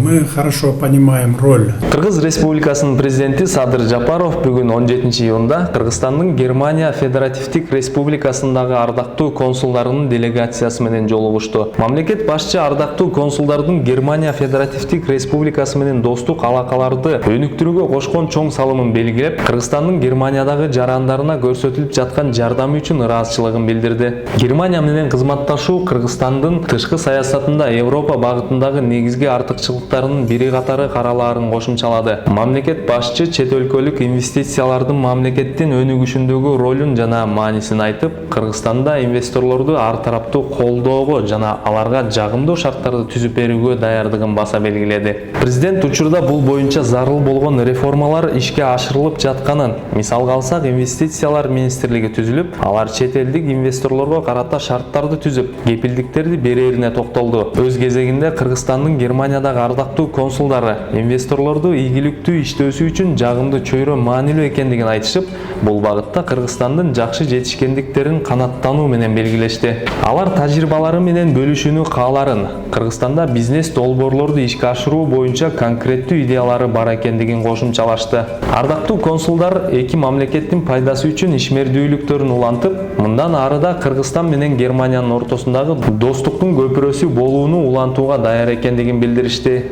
Мы хорошо понимаем роль. Кыргыз Республикасынын президенти Садыр Жапаров бүгүн 17-июнда Кыргызстандын Германия Федеративдик Республикасындагы ардактуу консулдарынын делегациясы менен жолугушту. Мамлекет башчы ардактуу консулдардын Германия Федеративдик Республикасы менен достук алакаларды өнүктүрүүгө кошкон чоң салымын белгилеп, Кыргызстандын Германиядагы жарандарына көрсөтүлүп жаткан жардамы үчүн ыраазычылыгын билдирди. Германия менен кызматташуу Кыргызстандын тышкы саясатында Европа багытындагы негизги артыкчылыктарынын бири катары каралаарын кошумчалады. Мамлекет башчы чет өлкөлүк инвестициялардын мамлекеттин өнүгүшүндөгү ролун жана маанисин айтып, Кыргызстанда инвесторлорду ар тараптуу колдоого жана аларга жагымдуу шарттарды түзүп берүүгө даярдыгын баса белгиледи. Президент учурда бул боюнча зарыл болгон реформалар ишке ашырылып жатканын, мисалга алсак, инвестициялар министрлиги түзүлүп, алар чет элдик инвесторлорго карата шарттарды түзүп, кепилдиктерди берерине токтолду. Өз кезегинде Кыргызстандын Германиядагы ардактуу консулдары инвесторлорду ийгиликтүү иштөөсү үчүн жагымдуу чөйрө маанилүү экендигин айтышып, бул багытта Кыргызстандын жакшы жетишкендиктерин канаттануу менен белгилешти. Алар тажрыйбалары менен бөлүшүүнү кааларын, Кыргызстанда бизнес долбоорлорду ишке ашыруу боюнча конкреттүү идеялары бар экендигин кошумчалашты. Ардактуу консулдар эки мамлекеттин пайдасы үчүн ишмердүүлүктөрүн улантып, мындан арыда Кыргызстан менен Германиянын ортосундагы достуктун көпүрөсү болууну улантууга даяр экендигин билдиришти.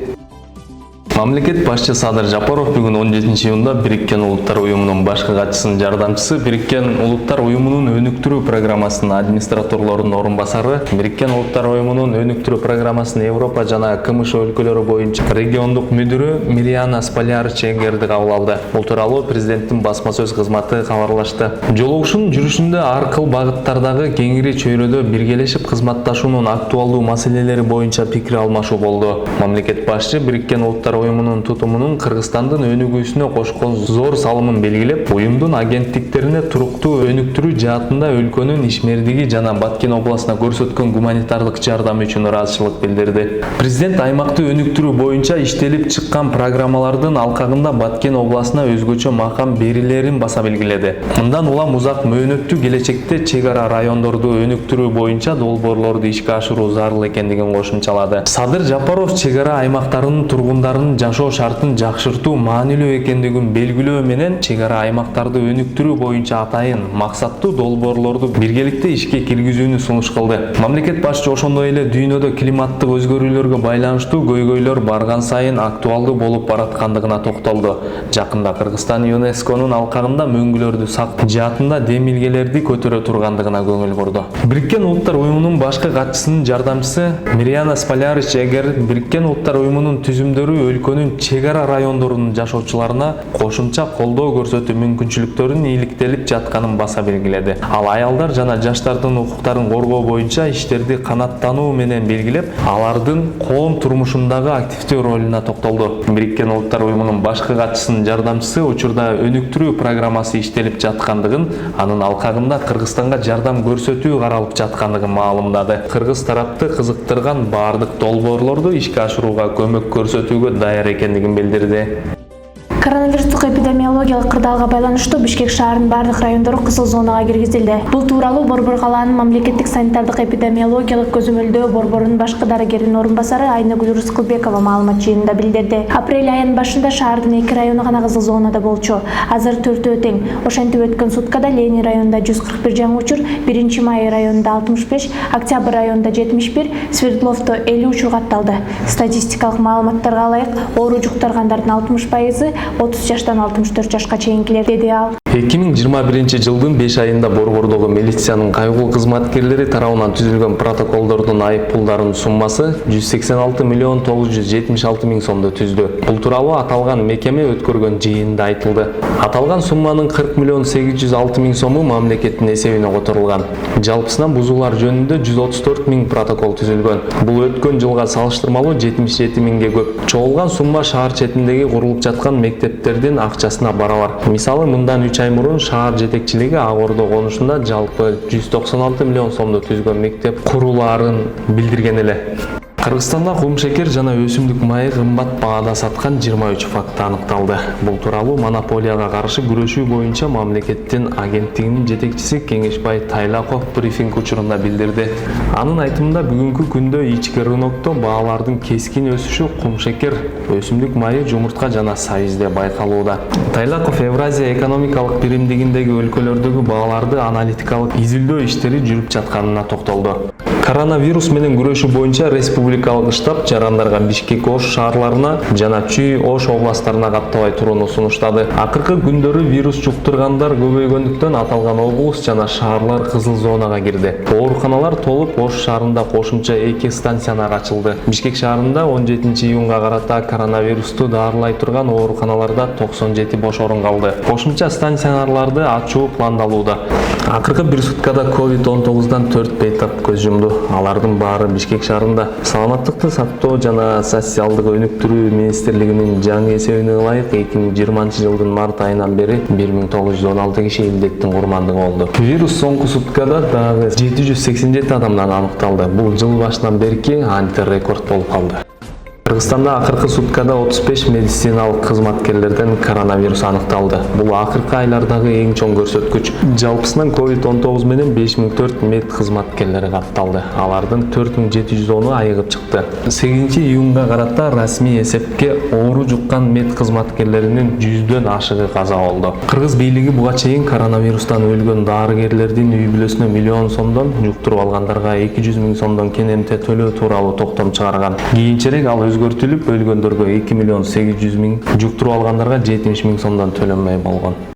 Мамлекет башчы Садыр Жапаров бүгүн 17-июнда Бириккен Улуттар Уюмунун башкы катчысынын жардамчысы, Бириккен Улуттар Уюмунун өнүктүрүү программасынын администраторлорунун орун басары, Бириккен Улуттар Уюмунун өнүктүрүү программасынын Европа жана КМШ өлкөлөрү боюнча региондук мүдүрү Мириана Спалярич Эгерди кабыл алды. Бул тууралуу президенттин басма сөз кызматы кабарлашты. Жолугушуунун жүрүшүндө ар кыл багыттардагы кеңири чөйрөдө биргелешип кызматташуунун актуалдуу маселелери боюнча пикир алмашуу болду. Мамлекет башчы Бириккен Улуттар Уюмунун тутумунун Кыргызстандын өнүгүүсүнө кошкон зор салымын белгилеп, уюмдун агенттиктерине туруктуу өнүктүрүү жаатында өлкөнүн ишмердиги жана Баткен областына көрсөткөн гуманитардык жардамы үчүн ыраазычылык билдирди. Президент аймакты өнүктүрүү боюнча иштелип чыккан программалардын алкагында Баткен областына өзгөчө макам берилерин баса белгиледи. Мындан улам узак мөөнөттүү келечекте чек ара райондорду өнүктүрүү боюнча долбоорлорду ишке ашыруу зарыл экендигин кошумчалады. Садыр Жапаров чек ара аймактарынын тургундарынын жашоо шартын жакшыртуу маанилүү экендигин белгилөө менен чек ара аймактарды өнүктүрүү боюнча атайын максаттуу долбоорлорду биргеликте ишке киргизүүнү сунуш кылды. Мамлекет башчы ошондой эле дүйнөдө климаттык өзгөрүүлөргө байланыштуу көйгөйлөр барган сайын актуалдуу болуп бараткандыгына токтолду. Жакында Кыргызстан ЮНЕСКОнун алкагында мөңгүлөрдү сактоо жаатында демилгелерди көтөрө тургандыгына көңүл бурду. Бириккен Улуттар Уюмунун башкы катчысынын жардамчысы Мириана Спалярич Эгер Бириккен Улуттар Уюмунун түзүмдөрү өлкөнүн чек ара райондорунун жашоочуларына кошумча колдоо көрсөтүү мүмкүнчүлүктөрүнүн ийгиликтелип жатканын баса белгиледи. Ал аялдар жана жаштардын укуктарын коргоо боюнча иштерди канаттануу менен белгилеп, алардын коом турмушундагы активдүү ролуна токтолду. Бириккен Улуттар Уюмунун башкы катчысынын жардамчысы учурда өнүктүрүү программасы иштелип жаткандыгын, анын алкагында Кыргызстанга жардам көрсөтүү каралып жаткандыгын маалымдады. Кыргыз тарапты кызыктырган баардык долбоорлорду ишке ашырууга көмөк көрсөтүүгө даяр экендигин билдирди. Коронавирустук эпидемиологиялык кырдаалга байланыштуу Бишкек шаарынын бардык райондору кызыл зонага киргизилди. Бул тууралуу Борбор калаанын мамлекеттик санитардык эпидемиологиялык көзөмөлдөө борборунун башкы дарыгеринин орун басары Айнагүл Рыскылбекова маалымат жыйынында билдирди. Апрель айынын башында шаардын 2 району гана кызыл зонада болчу. Азыр 4-өө тең. Ошентип өткөн суткада Ленин районунда 141 жаңы учур, 1-Май районунда 65, Октябрь районунда 71, Свердловдо 50 учур катталды. Статистикалык маалыматтарга ылайык, оору жуктургандардын 60% 30 жаштан 64 жашка чейинкилер, деди ал. 2021 жылдын 5 айында Борбордогу милициянын кайгылуу кызматкерлери тарабынан түзүлгөн протоколдордун айып пулдарынын суммасы 186 миллион 976 миң сомду түздү. Бул тууралуу аталган мекеме өткөргөн жыйында айтылды. Аталган сумманын 40 миллион 806 миң сому мамлекеттин эсебине которулган. Жалпысынан бузуулар жөнүндө 134 миң протокол түзүлгөн. Бул өткөн жылга салыштырмалуу 77 миңге көп. Чогулган сумма шаар четиндеги курулуп жаткан мектептердин акчасына барабар. Мисалы, мындан 3 ай мурун шаар жетекчилиги Ак Ордо конушунда жалпы 196 миллион сомду түзгөн мектеп курулаарын билдирген эле. Кыргызстанда кумшекер жана өсүмдүк майы кымбат баада саткан 23 факт аныкталды. Бул тууралуу монополияга каршы күрөшүү боюнча мамлекеттин агенттигинин жетекчиси Кеңешбай Тайлаков брифинг учурунда билдирди. Анын айтымында бүгүнкү күндө ички рынокто баалардын кескин өсүшү кумшекер, өсүмдүк майы, жумуртка жана сабизде байкалууда. Тайлаков Евразия экономикалык биримдигиндеги өлкөлөрдөгү бааларды аналитикалык изилдөө иштери жүрүп жатканына токтолду. Коронавирус менен күрөшүү боюнча республикалык штаб жарандарга Бишкек, Ош шаарларына жана Чүй, Ош областтарына каттабай турууну сунуштады. Акыркы күндөрү вирус жуктургандар көбөйгөндүктөн аталган облус жана шаарлар кызыл зонага кирди. Ооруканалар толуп, Ош шаарында кошумча 2 станциялар ачылды. Бишкек шаарында 17 июнга карата коронавирусту даарылай турган ооруканаларда 97 бош орун калды. Кошумча станцияларды ачуу пландалууда. Акыркы бир суткада COVID-19дан 4 бейтап көз жумду. Алардын баары Бишкек шаарында. Саламаттыкты сактоо жана социалдык өнүктүрүү министрлигинин жаңы эсебине ылайык 2020 жылдын март айынан бери 1916 киши илдеттин курмандыгы болду. Вирус соңку суткада дагы 787 адамдан аныкталды. Бул жыл башынан берки антирекорд болуп калды. Кыргызстанда акыркы суткада 35 медициналык кызматкерлерден коронавирус аныкталды. Бул акыркы айлардагы эң чоң көрсөткүч. Жалпысынан COVID-19 менен 5004 мед кызматкерлери катталды. Алардын 4710-у айыгып чыкты. 8 июнга карата расмий эсепке оору жуккан мед кызматкерлеринин 100дөн ашыгы каза болду. Кыргыз бийлиги буга чейин коронавирустан өлгөн дарыгерлердин үй бүлөсүнө миллион сомдон, жуктуруп алгандарга 200 000 сомдон кенемте төлөө тууралуу токтом чыгарган. Кийинчерээк ал өзгөртүлүп, өлгөндөргө 2 800 000, жуктуруп алгандарга 70 000 сомдон төлөнмөй болгон.